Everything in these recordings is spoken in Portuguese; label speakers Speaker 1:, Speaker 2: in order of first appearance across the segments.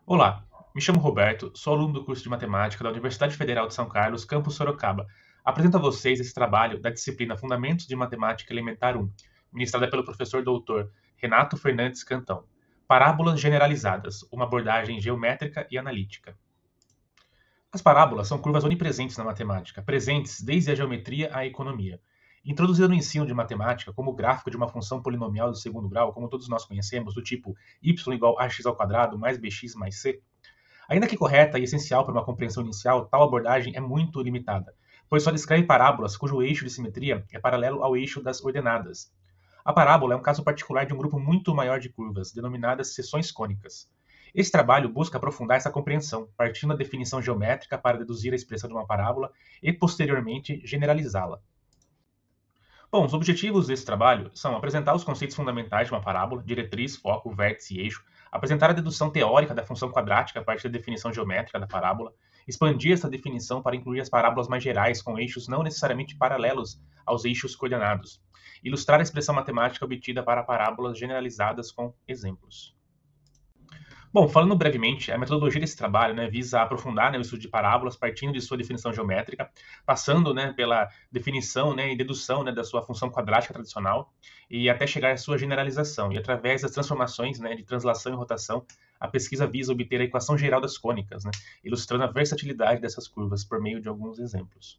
Speaker 1: Olá, me chamo Roberto, sou aluno do curso de Matemática da Universidade Federal de São Carlos, campus Sorocaba. Apresento a vocês esse trabalho da disciplina Fundamentos de Matemática Elementar 1, ministrada pelo professor doutor Renato Fernandes Cantão. Parábolas generalizadas, uma abordagem geométrica e analítica. As parábolas são curvas onipresentes na matemática, presentes desde a geometria à economia. Introduzida no ensino de matemática como o gráfico de uma função polinomial de segundo grau, como todos nós conhecemos, do tipo y igual a x ao quadrado mais bx mais c, ainda que correta e essencial para uma compreensão inicial, tal abordagem é muito limitada, pois só descreve parábolas cujo eixo de simetria é paralelo ao eixo das ordenadas. A parábola é um caso particular de um grupo muito maior de curvas, denominadas seções cônicas. Esse trabalho busca aprofundar essa compreensão, partindo da definição geométrica para deduzir a expressão de uma parábola e, posteriormente, generalizá-la. Bom, os objetivos desse trabalho são apresentar os conceitos fundamentais de uma parábola, diretriz, foco, vértice e eixo, apresentar a dedução teórica da função quadrática a partir da definição geométrica da parábola, expandir essa definição para incluir as parábolas mais gerais com eixos não necessariamente paralelos aos eixos coordenados, ilustrar a expressão matemática obtida para parábolas generalizadas com exemplos. Bom, falando brevemente, a metodologia desse trabalho visa aprofundar o estudo de parábolas partindo de sua definição geométrica, passando pela definição e dedução da sua função quadrática tradicional e até chegar à sua generalização. E através das transformações de translação e rotação, a pesquisa visa obter a equação geral das cônicas, ilustrando a versatilidade dessas curvas por meio de alguns exemplos.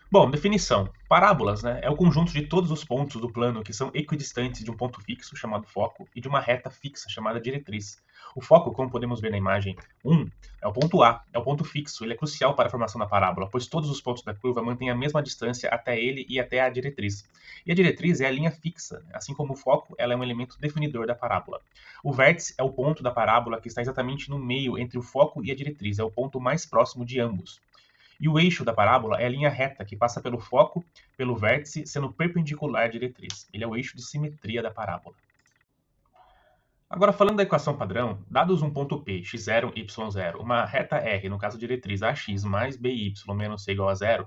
Speaker 1: Bom, definição. Parábolas é o conjunto de todos os pontos do plano que são equidistantes de um ponto fixo, chamado foco, e de uma reta fixa, chamada diretriz. O foco, como podemos ver na imagem 1, é o ponto A, é o ponto fixo. Ele é crucial para a formação da parábola, pois todos os pontos da curva mantêm a mesma distância até ele e até a diretriz. E a diretriz é a linha fixa. Assim como o foco, ela é um elemento definidor da parábola. O vértice é o ponto da parábola que está exatamente no meio entre o foco e a diretriz. É o ponto mais próximo de ambos. E o eixo da parábola é a linha reta que passa pelo foco, pelo vértice, sendo perpendicular à diretriz. Ele é o eixo de simetria da parábola. Agora, falando da equação padrão, dados um ponto P, x0, y0, uma reta R, no caso diretriz AX mais BY menos C igual a zero,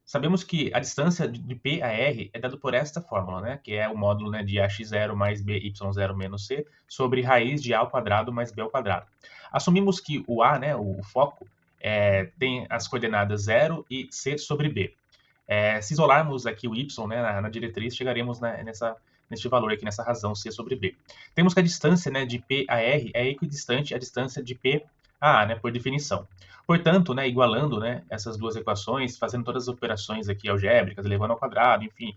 Speaker 1: sabemos que a distância de P a R é dada por esta fórmula, que é o módulo de AX0 mais BY0 menos C sobre raiz de A ao quadrado mais B ao quadrado. Assumimos que o A, o foco, tem as coordenadas 0 e C sobre B. Se isolarmos aqui o y na diretriz, chegaremos neste valor aqui, nessa razão C sobre B. Temos que a distância de P a R é equidistante à distância de P a A, por definição. Portanto, igualando essas duas equações, fazendo todas as operações aqui algébricas, elevando ao quadrado, enfim,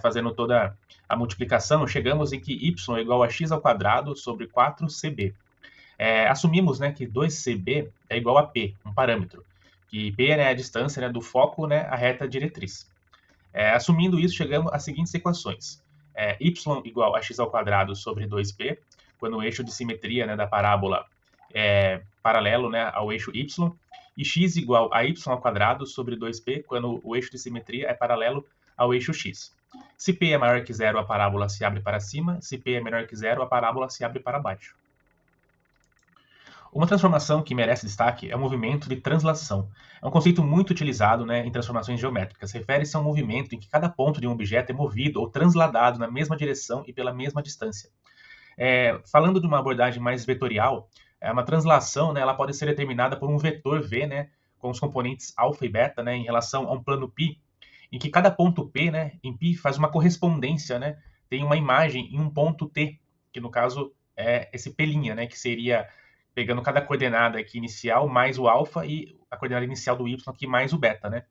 Speaker 1: fazendo toda a multiplicação, chegamos em que y é igual a x ao quadrado sobre 4cb. Assumimos que 2cb é igual a P, um parâmetro, que P é a distância do foco à reta diretriz. Assumindo isso, chegamos às seguintes equações. Y igual a x ao quadrado sobre 2p, quando o eixo de simetria da parábola é paralelo ao eixo y, e x igual a y ao quadrado sobre 2p, quando o eixo de simetria é paralelo ao eixo x. Se p é maior que zero, a parábola se abre para cima, se p é menor que zero, a parábola se abre para baixo. Uma transformação que merece destaque é o movimento de translação. É um conceito muito utilizado em transformações geométricas. Refere-se a um movimento em que cada ponto de um objeto é movido ou transladado na mesma direção e pela mesma distância. Falando de uma abordagem mais vetorial, uma translação ela pode ser determinada por um vetor V, com os componentes alfa e beta em relação a um plano π, em que cada ponto P em π faz uma correspondência, tem uma imagem em um ponto T, que no caso é esse P', que seria pegando cada coordenada aqui inicial mais o alfa e a coordenada inicial do y aqui mais o beta,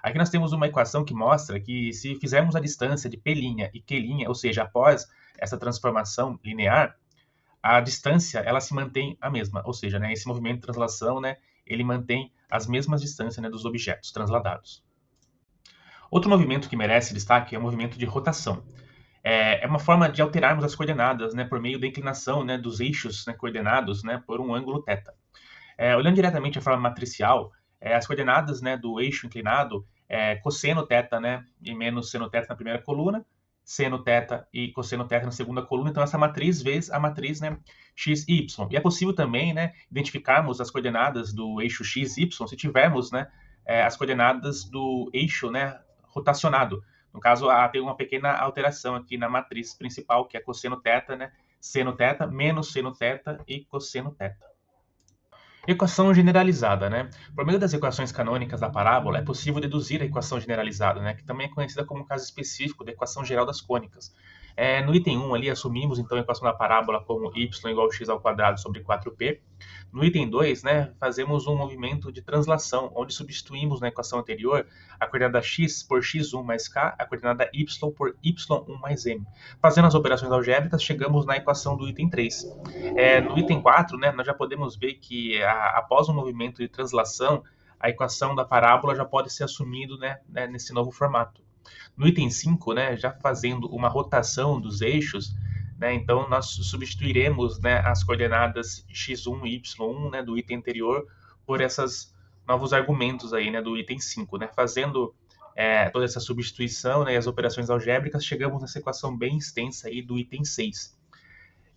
Speaker 1: Aqui nós temos uma equação que mostra que se fizermos a distância de P' e Q', ou seja, após essa transformação linear, a distância ela se mantém a mesma, ou seja, esse movimento de translação, ele mantém as mesmas distâncias dos objetos transladados. Outro movimento que merece destaque é o movimento de rotação. É uma forma de alterarmos as coordenadas por meio da inclinação dos eixos coordenados por um ângulo θ. Olhando diretamente a forma matricial, as coordenadas do eixo inclinado é cosseno θ e menos seno θ na primeira coluna, seno θ e cosseno θ na segunda coluna. Então, essa matriz vezes a matriz x e y. E é possível também identificarmos as coordenadas do eixo x e y se tivermos as coordenadas do eixo rotacionado. No caso, tem uma pequena alteração aqui na matriz principal, que é cosseno θ, seno θ, menos seno θ e cosseno θ. Equação generalizada, né? Por meio das equações canônicas da parábola, é possível deduzir a equação generalizada, né? Que também é conhecida como um caso específico da equação geral das cônicas. No item 1 ali, assumimos então a equação da parábola como y igual a x ao quadrado sobre 4p. No item 2, né, fazemos um movimento de translação, onde substituímos na equação anterior a coordenada x por x1 mais k, a coordenada y por y1 mais m. Fazendo as operações algébricas, chegamos na equação do item 3. No item 4, né, nós já podemos ver que após o movimento de translação, a equação da parábola já pode ser assumida, né, nesse novo formato. No item 5, né, já fazendo uma rotação dos eixos, né, então nós substituiremos, né, as coordenadas x1 e y1, né, do item anterior por esses novos argumentos aí, né, do item 5. Né, fazendo toda essa substituição, né, e as operações algébricas, chegamos nessa equação bem extensa aí do item 6.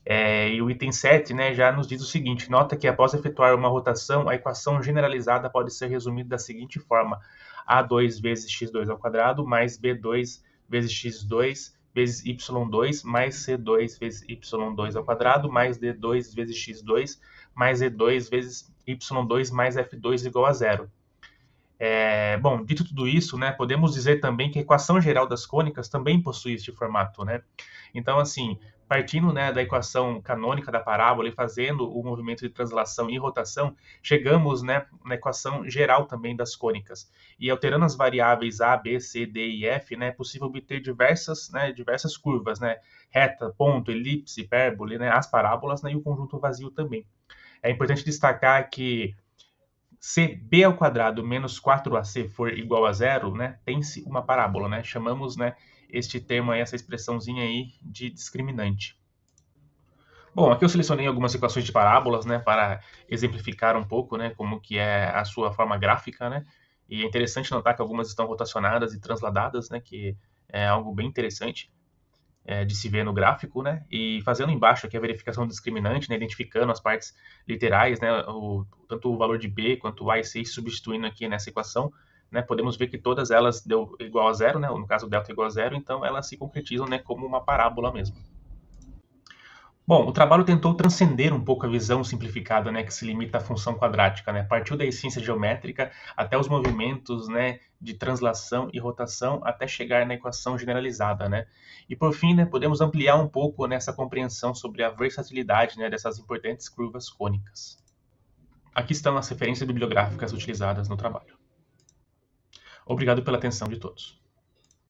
Speaker 1: E o item 7, né, já nos diz o seguinte: nota que após efetuar uma rotação, a equação generalizada pode ser resumida da seguinte forma: A2 vezes x2 ao quadrado mais B2 vezes x2 vezes y2 mais C2 vezes y2 ao quadrado mais D2 vezes x2 mais E2 vezes y2 mais F2 igual a zero. Bom, dito tudo isso, né, podemos dizer também que a equação geral das cônicas também possui este formato, né? Então, assim, partindo, né, da equação canônica da parábola e fazendo o movimento de translação e rotação, chegamos, né, na equação geral também das cônicas. E alterando as variáveis a, b, c, d e f, né, é possível obter diversas curvas, né, reta, ponto, elipse, hipérbole, né, as parábolas, né, e o conjunto vazio também. É importante destacar que se b ao quadrado menos 4ac for igual a zero, né, tem-se uma parábola, né? Chamamos, né, este termo aí, essa expressãozinha aí, de discriminante. Bom, aqui eu selecionei algumas equações de parábolas, né, para exemplificar um pouco, né, como que é a sua forma gráfica, né? E é interessante notar que algumas estão rotacionadas e transladadas, né, que é algo bem interessante de se ver no gráfico, né? E fazendo embaixo aqui a verificação discriminante, né? Identificando as partes literais, né? Tanto o valor de b quanto o a e c substituindo aqui nessa equação, né? Podemos ver que todas elas deu igual a zero, né? No caso, delta igual a zero, então elas se concretizam, né, como uma parábola mesmo. Bom, o trabalho tentou transcender um pouco a visão simplificada, né, que se limita à função quadrática, né? Partiu da essência geométrica até os movimentos, né, de translação e rotação até chegar na equação generalizada, né? E por fim, né, podemos ampliar um pouco nessa compreensão sobre a versatilidade, né, dessas importantes curvas cônicas. Aqui estão as referências bibliográficas utilizadas no trabalho. Obrigado pela atenção de todos.